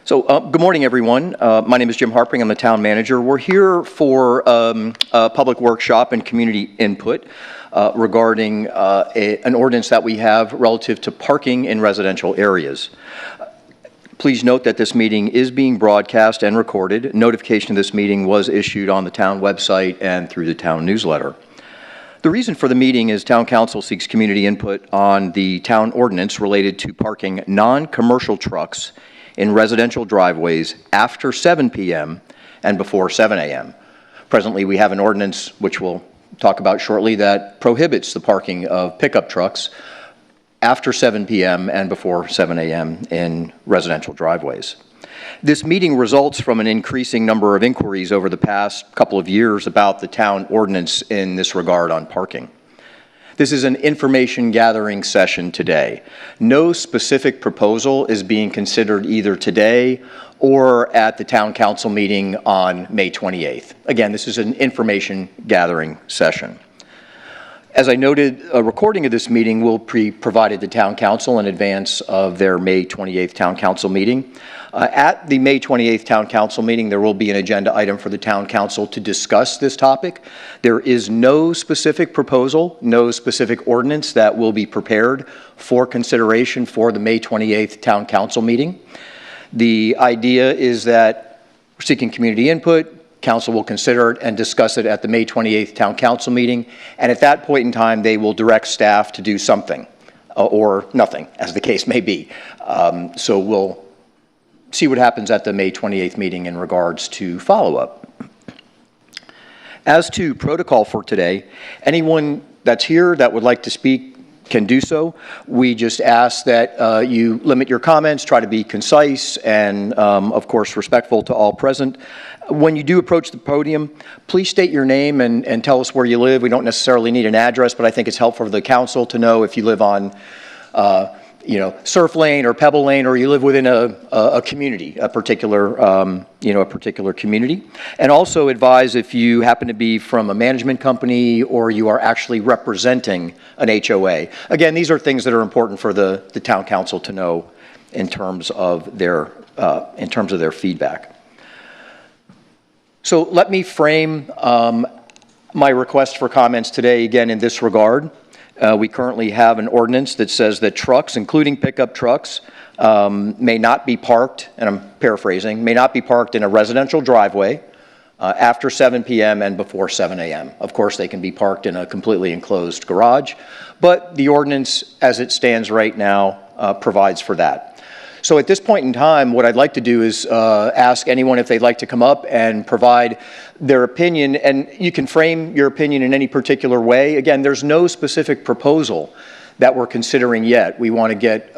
Good morning, everyone. My name is Jim Harpring. I'm the town manager. We're here for a public workshop and community input regarding an ordinance that we have relative to parking in residential areas. Please note that this meeting is being broadcast and recorded. Notification of this meeting was issued on the town website and through the town newsletter. The reason for the meeting is Town Council seeks community input on the town ordinance related to parking non-commercial trucks in residential driveways after 7 p.m. and before 7 a.m. Presently, we have an ordinance, which we'll talk about shortly, that prohibits the parking of pickup trucks after 7 p.m. and before 7 a.m. in residential driveways. This meeting results from an increasing number of inquiries over the past couple of years about the town ordinance in this regard on parking. This is an information gathering session today. No specific proposal is being considered either today or at the town council meeting on May 28th. Again, this is an information gathering session. As I noted, a recording of this meeting will be provided to town council in advance of their May 28th town council meeting. At the May 28th town council meeting, there will be an agenda item for the town council to discuss this topic. There is no specific proposal, no specific ordinance that will be prepared for consideration for the May 28th town council meeting. The idea is that we're seeking community input. Council will consider it and discuss it at the May 28th town council meeting, and at that point in time they will direct staff to do something or nothing, as the case may be. So we'll see what happens at the May 28th meeting in regards to follow-up. As to protocol for today, anyone that's here that would like to speak can do so. We just ask that you limit your comments, try to be concise, and of course respectful to all present. When you do approach the podium, please state your name and tell us where you live. We don't necessarily need an address, but I think it's helpful for the council to know if you live on Surf Lane or Pebble Lane, or you live within a community, a particular community. And also advise if you happen to be from a management company or you are actually representing an HOA. Again, these are things that are important for the town council to know in terms of their feedback. So let me frame my request for comments today again in this regard. We currently have an ordinance that says that trucks, including pickup trucks, may not be parked, and I'm paraphrasing, may not be parked in a residential driveway after 7 p.m. and before 7 a.m. Of course, they can be parked in a completely enclosed garage, but the ordinance as it stands right now provides for that. So at this point in time, what I'd like to do is ask anyone if they'd like to come up and provide their opinion, and you can frame your opinion in any particular way. Again, there's no specific proposal that we're considering yet. We want to get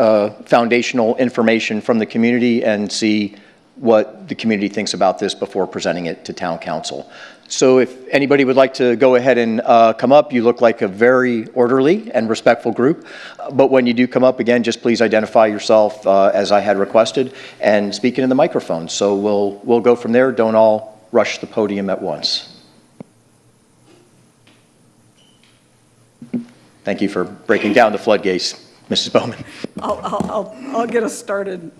foundational information from the community and see what the community thinks about this before presenting it to town council. So if anybody would like to go ahead and come up, you look like a very orderly and respectful group. But when you do come up, again, just please identify yourself as I had requested and speak into the microphone. So we'll go from there. Don't all rush the podium at once. Thank you for breaking down the floodgates, Mrs. Bowman. I'll get us started.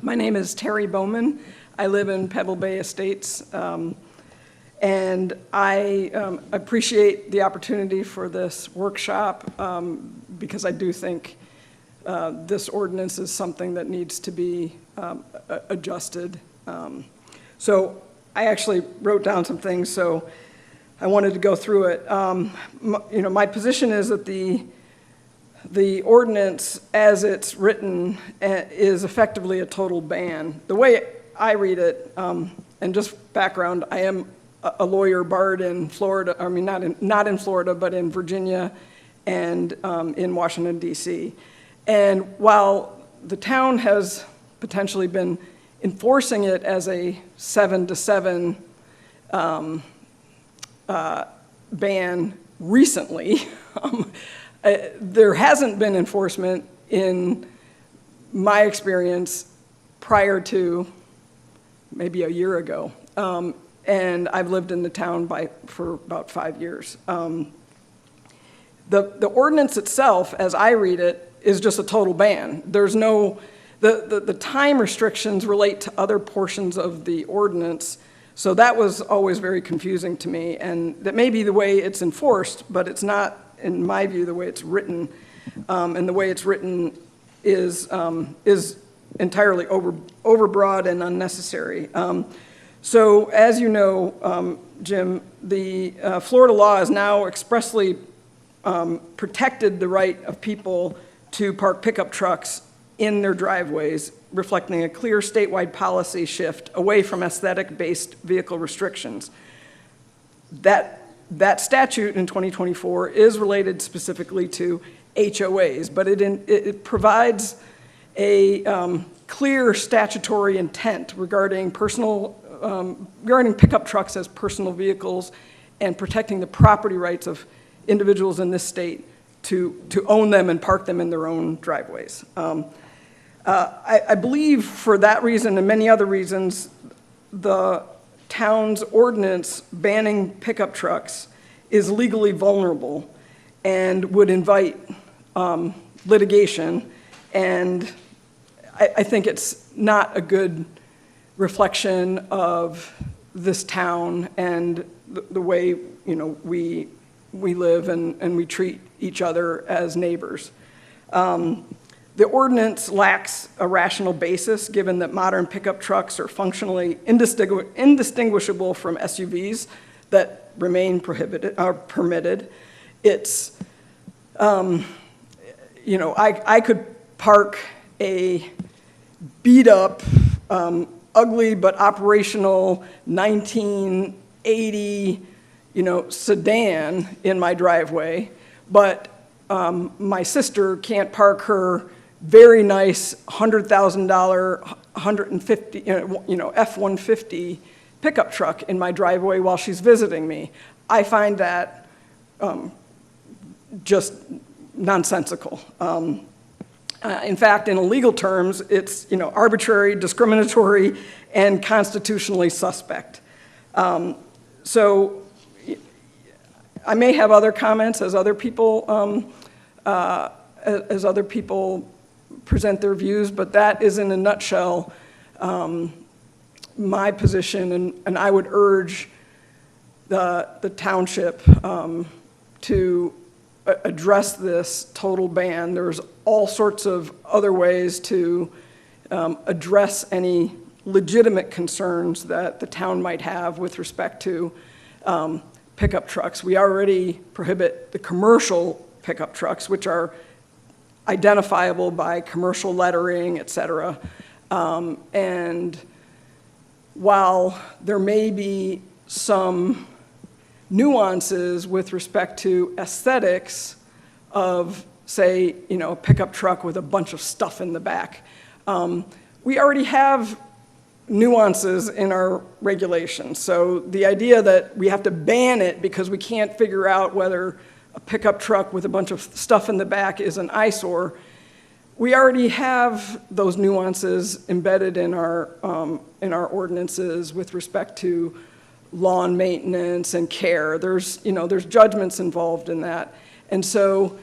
My name is Terry Bowman. I live in Pebble Bay Estates. And I appreciate the opportunity for this workshop because I do think this ordinance is something that needs to be adjusted. So I actually wrote down some things, so I wanted to go through it. My position is that the ordinance as it's written is effectively a total ban. The way I read it, and just background, I am a lawyer barred in Florida, I mean not in Florida, but in Virginia and in Washington, D.C. And while the town has potentially been enforcing it as a 7 to 7 ban recently, there hasn't been enforcement in my experience prior to maybe a year ago. And I've lived in the town for about 5 years. The ordinance itself, as I read it, is just a total ban. There's no The time restrictions relate to other portions of the ordinance, so that was always very confusing to me, and that may be the way it's enforced, but it's not, in my view, the way it's written. And the way it's written is entirely overbroad and unnecessary. So as you know, Jim, the Florida law has now expressly protected the right of people to park pickup trucks in their driveways, reflecting a clear statewide policy shift away from aesthetic-based vehicle restrictions. That statute in 2024 is related specifically to HOAs, but it provides a clear statutory intent regarding pickup trucks as personal vehicles and protecting the property rights of individuals in this state to own them and park them in their own driveways. I believe for that reason and many other reasons, the town's ordinance banning pickup trucks is legally vulnerable and would invite litigation, and I think it's not a good reflection of this town and the way, you know, we live and we treat each other as neighbors. The ordinance lacks a rational basis, given that modern pickup trucks are functionally indistinguishable from SUVs that remain permitted. It's, you know, I could park a beat-up, ugly but operational 1980, you know, sedan in my driveway, but my sister can't park her very nice $100,000, 150, you know, F-150 pickup truck in my driveway while she's visiting me. I find that just nonsensical. In fact, in legal terms, it's, you know, arbitrary, discriminatory, and constitutionally suspect. So I may have other comments as other people present their views, but that is in a nutshell my position, and I would urge the township to address this total ban. There's all sorts of other ways to address any legitimate concerns that the town might have with respect to pickup trucks. We already prohibit the commercial pickup trucks, which are identifiable by commercial lettering, et cetera. And while there may be some nuances with respect to aesthetics of, say, you know, a pickup truck with a bunch of stuff in the back, we already have nuances in our regulations. So the idea that we have to ban it because we can't figure out whether a pickup truck with a bunch of stuff in the back is an eyesore, we already have those nuances embedded in our ordinances with respect to lawn maintenance and care. There's, you know, there's judgments involved in that. And so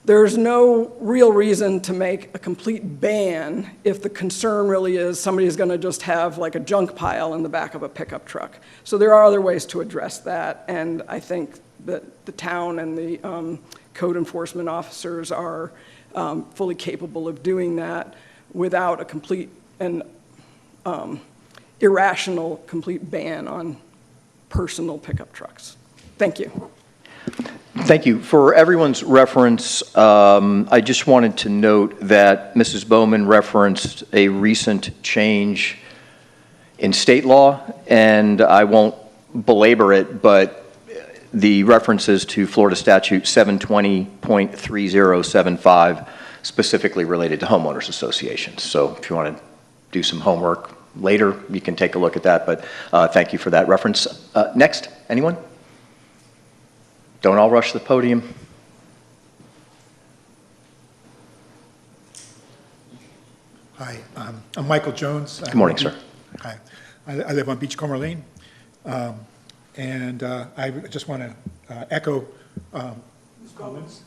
there's no real reason to make a complete ban if the concern really is somebody's going to just have like a junk pile in the back of a pickup truck. So there are other ways to address that, and I think that the town and the code enforcement officers are fully capable of doing that without a complete and irrational complete ban on personal pickup trucks. Thank you. Thank you. For everyone's reference, I just wanted to note that Mrs. Bowman referenced a recent change in state law, and I won't belabor it, but the references to Florida Statute 720.3075 specifically related to homeowners associations. So if you want to do some homework later, you can take a look at that, but thank you for that reference. Next, anyone? Don't all rush the podium. Hi, I'm Michael Jones. Good morning, sir. Hi, I live on Beachcomber Lane, and I just want to echo Ms. comments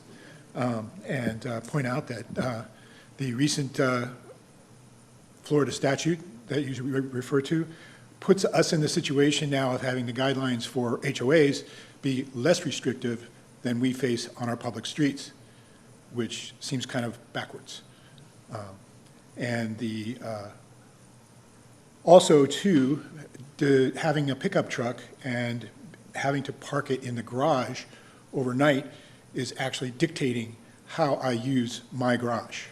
and point out that the recent Florida statute that you refer to puts us in the situation now of having the guidelines for HOAs be less restrictive than we face on our public streets, which seems kind of backwards. And also, too, having a pickup truck and having to park it in the garage overnight is actually dictating how I use my garage,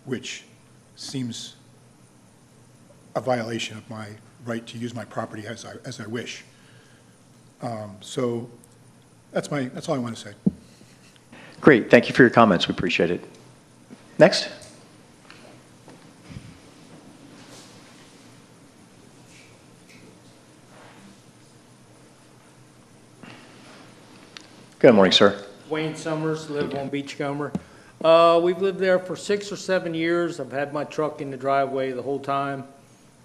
which seems a violation of my right to use my property as I wish. So that's all I want to say. Great, thank you for your comments, we appreciate it. Next. Good morning, sir. Wayne Summers, live on Beachcomber. We've lived there for 6 or 7 years. I've had my truck in the driveway the whole time.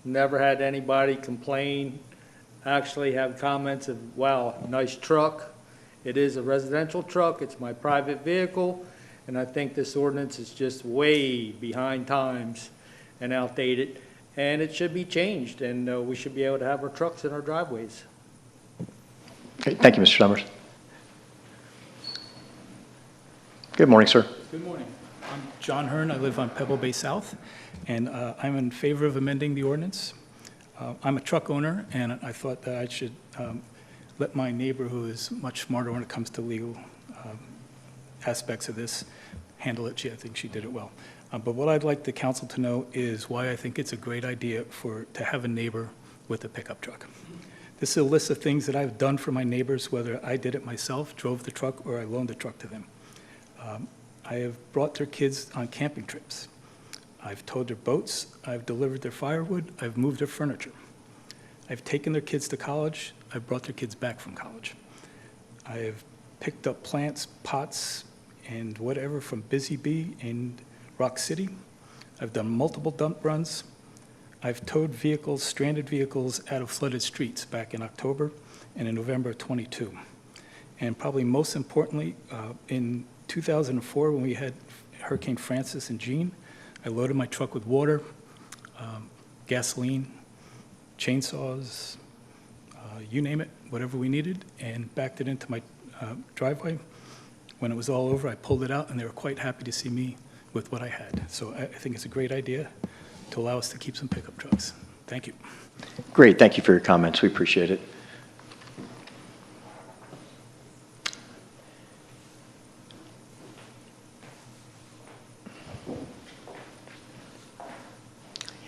Never had anybody complain. Actually have comments of, wow, nice truck. It is a residential truck. It's my private vehicle. And I think this ordinance is just way behind times and outdated. And it should be changed. And we should be able to have our trucks in our driveways. Okay, thank you, Mr. Summers. Good morning, sir. Good morning. I'm John Hearn. I live on Pebble Bay South, and I'm in favor of amending the ordinance. I'm a truck owner, and I thought that I should let my neighbor, who is much smarter when it comes to legal aspects of this, handle it. I think she did it well. But what I'd like the council to know is why I think it's a great idea to have a neighbor with a pickup truck. This is a list of things that I've done for my neighbors, whether I did it myself, drove the truck, or I loaned the truck to them. I have brought their kids on camping trips. I've towed their boats. I've delivered their firewood. I've moved their furniture. I've taken their kids to college. I've brought their kids back from college. I have picked up plants, pots, and whatever from Busy Bee in Rock City. I've done multiple dump runs. I've towed vehicles, stranded vehicles, out of flooded streets back in October and in November of '22. And probably most importantly, in 2004, when we had Hurricane Francis and Jean, I loaded my truck with water, gasoline, chainsaws, you name it, whatever we needed, and backed it into my driveway. When it was all over, I pulled it out, and they were quite happy to see me with what I had. So I think it's a great idea to allow us to keep some pickup trucks. Thank you. Great, thank you for your comments, we appreciate it.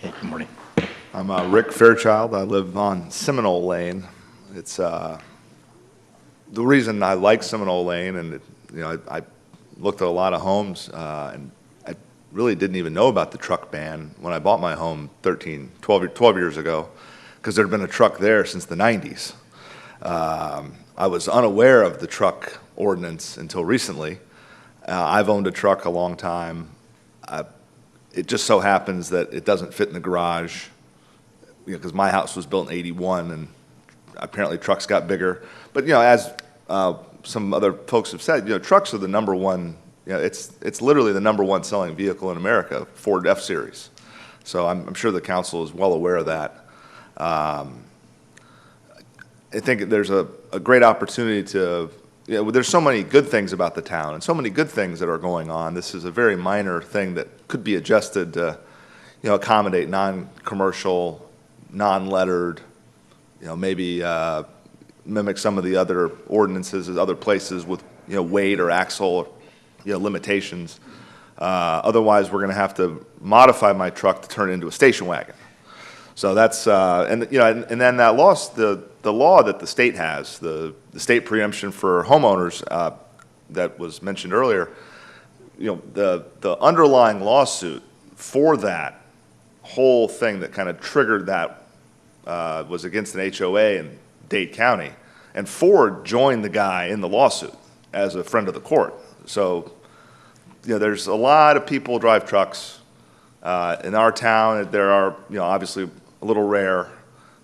Hey, good morning. I'm Rick Fairchild. I live on Seminole Lane. It's the reason I like Seminole Lane, and I looked at a lot of homes, and I really didn't even know about the truck ban when I bought my home 12 years ago, because there had been a truck there since the 90s. I was unaware of the truck ordinance until recently. I've owned a truck a long time. It just so happens that it doesn't fit in the garage, because my house was built in '81, and apparently trucks got bigger. But as some other folks have said, trucks are the number one. It's literally the number one selling vehicle in America, Ford F-Series. So I'm sure the council is well aware of that. I think there's a great opportunity to. There's so many good things about the town and so many good things that are going on. This is a very minor thing that could be adjusted to, accommodate non-commercial, non-lettered, maybe mimic some of the other ordinances as other places with, weight or axle, limitations. Otherwise, we're going to have to modify my truck to turn it into a station wagon. So that's, and then that lost the law that the state has, the state preemption for homeowners that was mentioned earlier. The underlying lawsuit for that whole thing that kind of triggered that was against an HOA in Dade County, and Ford joined the guy in the lawsuit as a friend of the court. So, there's a lot of people who drive trucks in our town. There are, obviously a little rare,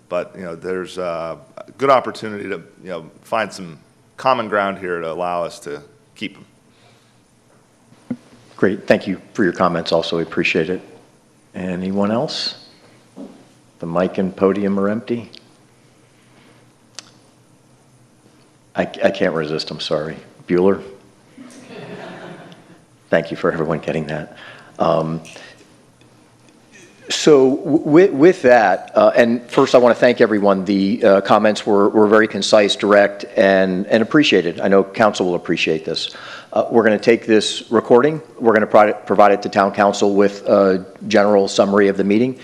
but there's a good opportunity to find some common ground here to allow us to keep them. Great, thank you for your comments also, we appreciate it. Anyone else? The mic and podium are empty. I can't resist, I'm sorry. Bueller? Thank you for everyone getting that. So with that, and first I want to thank everyone. The comments were very concise, direct, and appreciated. I know council will appreciate this. We're going to take this recording. We're going to provide it to town council with a general summary of the meeting.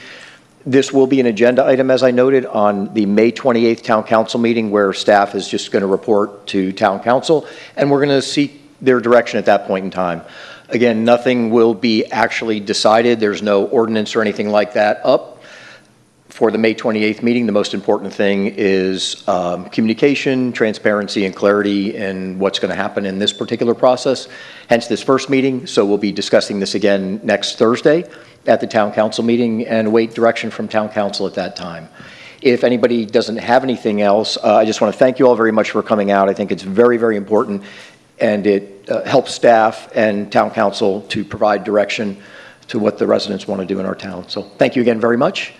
This will be an agenda item, as I noted, on the May 28th town council meeting, where staff is just going to report to town council, and we're going to seek their direction at that point in time. Again, nothing will be actually decided. There's no ordinance or anything like that up for the May 28th meeting. The most important thing is communication, transparency, and clarity in what's going to happen in this particular process, hence this first meeting. So we'll be discussing this again next Thursday at the town council meeting and await direction from town council at that time. If anybody doesn't have anything else, I just want to thank you all very much for coming out. I think it's very, very important, and it helps staff and town council to provide direction to what the residents want to do in our town. So thank you again very much.